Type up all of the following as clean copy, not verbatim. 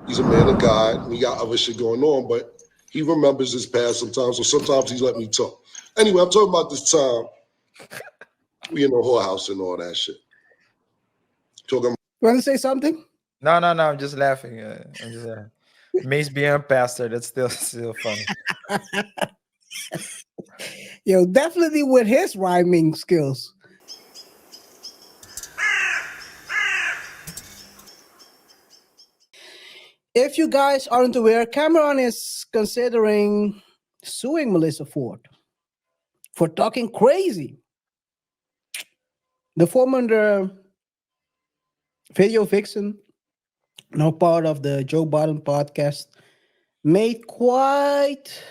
He's a man of God, and he got other shit going on, but he remembers his past sometimes, so sometimes he let me talk. Anyway, I'm talking about this time we in the whorehouse and all that shit. Talking. You want to say something? No. I'm just laughing. I'm just Mace being a pastor. That's still funny. Yo, definitely with his rhyming skills. If you guys aren't aware, Cameron is considering suing Melyssa Ford for talking crazy. The former video vixen, now part of the Joe Budden podcast, made quite,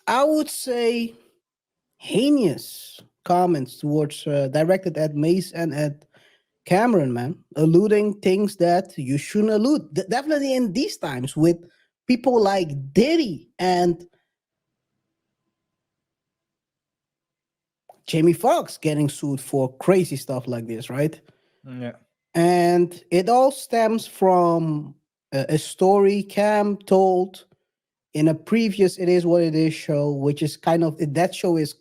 I would say, heinous comments towards directed at Mace and at Cameron, man, alluding things that you shouldn't allude. Definitely in these times with people like Diddy and Jamie Foxx getting sued for crazy stuff like this, right? Yeah. And it all stems from a story Cam told in a previous It Is What It Is show, which is kind of, that show is,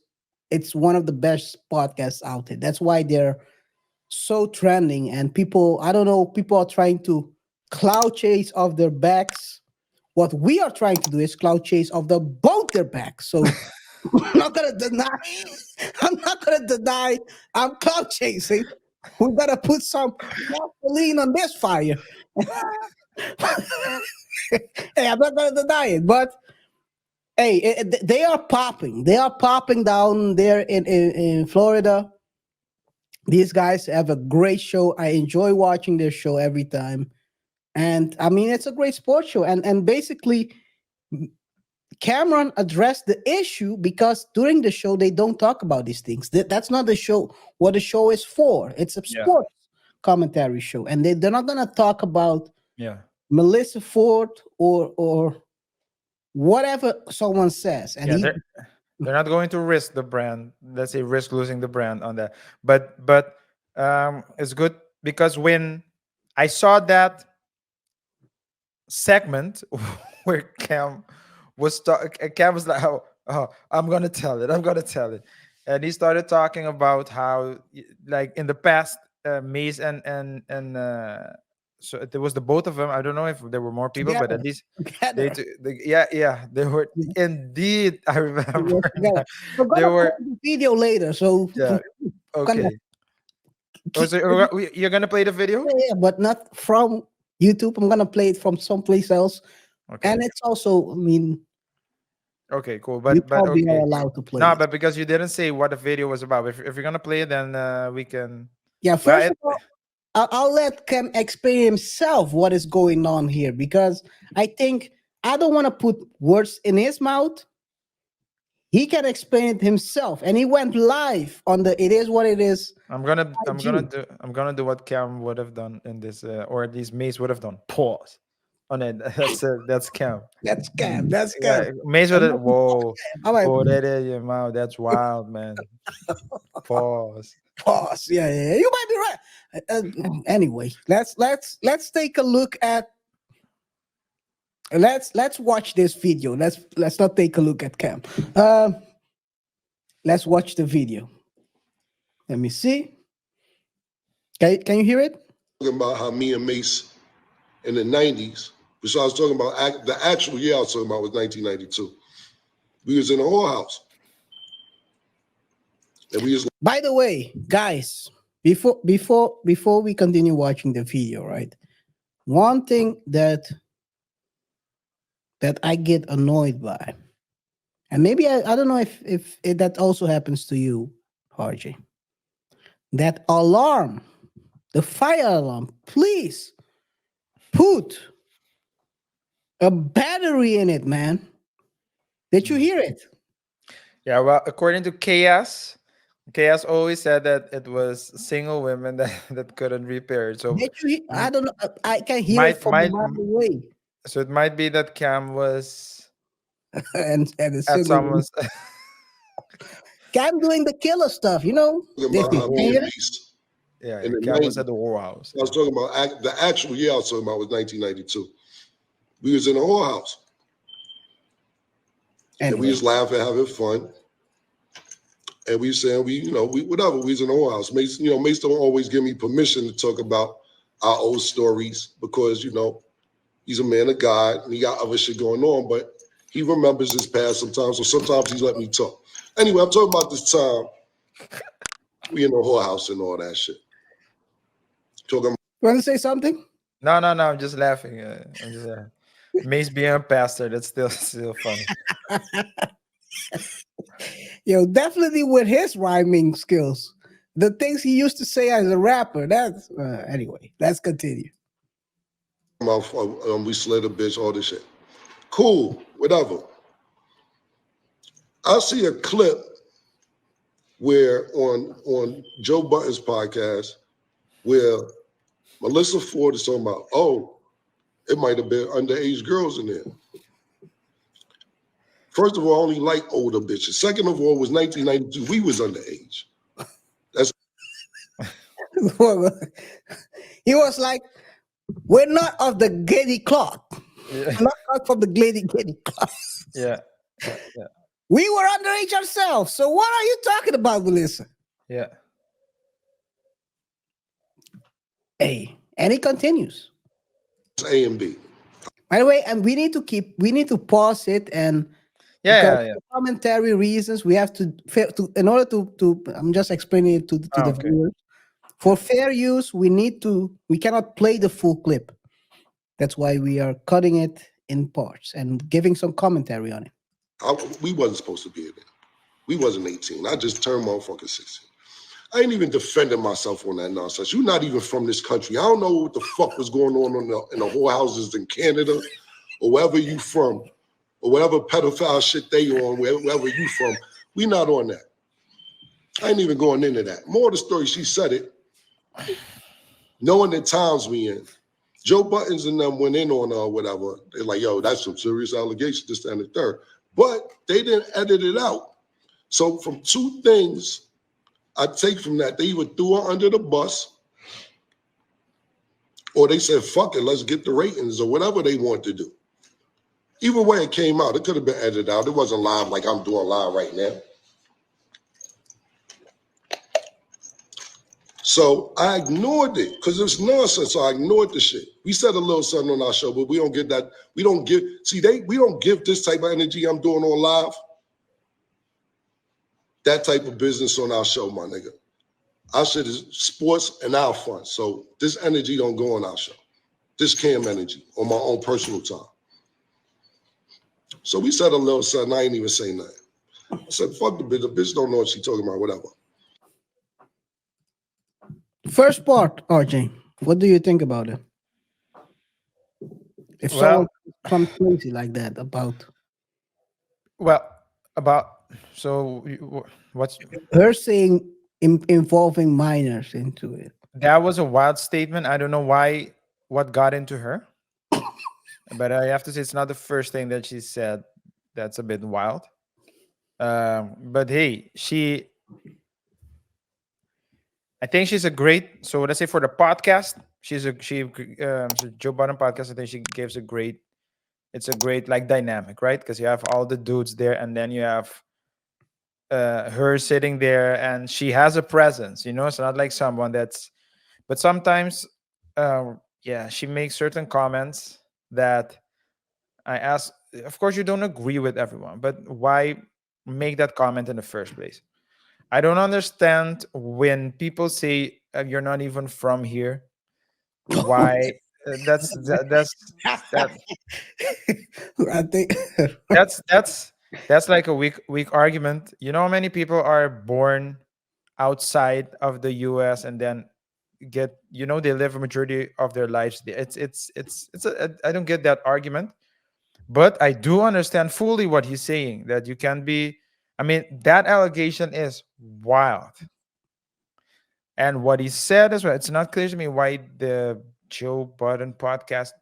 it's one of the best podcasts out there. That's why they're so trending, and people, I don't know, people are trying to cloud chase off their backs. What we are trying to do is cloud chase off both their backs. So I'm not gonna deny I'm cloud chasing. We gotta put some gasoline on this fire. Hey, I'm not gonna deny it, but hey, they are popping. They are popping down there in Florida. These guys have a great show. I enjoy watching their show every time. And I mean, it's a great sports show. And basically, Cameron addressed the issue because during the show, they don't talk about these things. That's not the show, what the show is for. It's a sports commentary show. And they're not going to talk about Melyssa Ford or whatever someone says. And they're not going to risk the brand. Let's say risk losing the brand on that. But it's good because when I saw that segment where Cam was like, oh, I'm gonna tell it, and he started talking about how, like in the past, Mace and so there was the both of them. I don't know if there were more people, but at least they were indeed. I remember they were the video later. So okay. So you're gonna play the video? Yeah, but not from YouTube. I'm gonna play it from someplace else. Okay. And it's also, I mean, okay, cool. But okay. Are allowed to play. No, but because you didn't say what the video was about. If you're gonna play it, then we can. Yeah, first of all, I'll let Cam explain himself what is going on here, because I think I don't want to put words in his mouth. He can explain it himself, and he went live on the It Is What It Is. I'm gonna do what Cam would have done in this, or at least Mace would have done. Pause. On it. That's Cam. That's Cam. That's Cam. Yeah, Mace would have. Whoa. Oh, that is your mouth. That's wild, man. Pause. Yeah. You might be right. Anyway, let's take a look at. Let's watch this video. Let's not take a look at Cam. Let's watch the video. Let me see. Can you hear it? Talking about how me and Mace in the 90s, which I was talking about, the actual year I was talking about was 1992. We was in a whorehouse. And we just. By the way, guys, before we continue watching the video, right? One thing that I get annoyed by, and maybe I don't know if that also happens to you, RJ. That alarm, the fire alarm, please put a battery in it, man. Did you hear it? Yeah, well, according to KS always said that it was single women that couldn't repair it. So I don't know. I can hear it from a mile away. So it might be that Cam was and at someone's. Cam doing the killer stuff, you know. Yeah, in the Cam was 90s. at the whorehouse. I was talking about the actual year I was talking about was 1992. We was in a whorehouse. And we Anyway, was laughing, having fun. And we saying we whatever, we was in the whorehouse. Mace, Mace don't always give me permission to talk about our old stories because, he's a man of God and he got other shit going on, but he remembers his past sometimes, so sometimes he's let me talk. Anyway, I'm talking about this time we in the whorehouse and all that shit. Talking you want to say something? No, I'm just laughing. I'm just Mace being a pastor. That's still funny. Yo, definitely with his rhyming skills. The things he used to say as a rapper. That's anyway. Let's continue. about we slid a bitch, all this shit. Cool, whatever. I see a clip where on Joe Budden's podcast where Melyssa Ford is talking about, oh, it might have been underage girls in there. First of all, I only like older bitches. Second of all, it was 1992. We was underage. That's He was like, we're not of the giddy cloth. Yeah. We're not from the giddy cloth. Yeah. We were underage ourselves. So what are you talking about, Melyssa? Yeah. Hey, and he continues. A and B. By the way, and we need to pause it and Yeah. for commentary reasons, we have to in order to I'm just explaining it to the Okay. viewers. For fair use, we cannot play the full clip. That's why we are cutting it in parts and giving some commentary on it. We wasn't supposed to be in there. We wasn't 18. I just turned motherfucking 16. I ain't even defending myself on that nonsense. You're not even from this country. I don't know what the fuck was going on in the whorehouses in Canada or wherever you from or whatever pedophile shit they on, wherever you from. We not on that. I ain't even going into that. More of the story, she said it. Knowing the times we in. Joe Buttons and them went in on whatever. They're like, yo, that's some serious allegations, this, that, and the third. But they didn't edit it out. So from two things I take from that, they either threw her under the bus or they said, fuck it, let's get the ratings or whatever they want to do. Either way it came out, it could have been edited out. It wasn't live like I'm doing live right now. So I ignored it because it's nonsense. So I ignored the shit. We said a little something on our show, but we don't get that. We don't give this type of energy I'm doing on live. That type of business on our show, my nigga. Our shit is sports and our fun. So this energy don't go on our show. This cam energy on my own personal time. So we said a little something. I ain't even say nothing. I said, fuck the bitch. The bitch don't know what she talking about, whatever. First part, RJ, what do you think about it? If someone comes crazy like that about What's her saying involving minors into it? that was a wild statement. I don't know what got into her, but I have to say it's not the first thing that she said that's a bit wild. But hey, I think she's a great. So let's say for the podcast, so Joe Budden podcast. I think she gives it's a great like dynamic, right? Because you have all the dudes there, and then you have her sitting there, and she has a presence. It's not like someone that's. But sometimes, she makes certain comments that I ask. Of course, you don't agree with everyone, but why make that comment in the first place? I don't understand when people say you're not even from here. Why? That's I think that's like a weak argument. You know how many people are born outside of the U.S. and then they live a majority of their lives there. I don't get that argument, but I do understand fully what he's saying, that you can be. I mean, that allegation is wild. And what he said as well, it's not clear to me why the Joe Budden podcast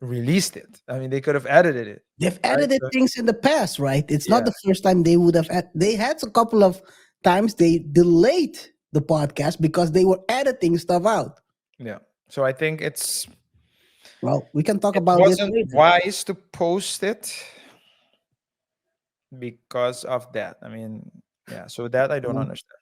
released it. I mean, they could have edited it. they've edited things in the past, right? It's not the first time they would have. They had a couple of times they delayed the podcast because they were editing stuff out. Yeah. So I think it's Well, we can talk it about this wasn't later. wise to post it because of that. I mean, yeah. So that I don't Yeah. understand.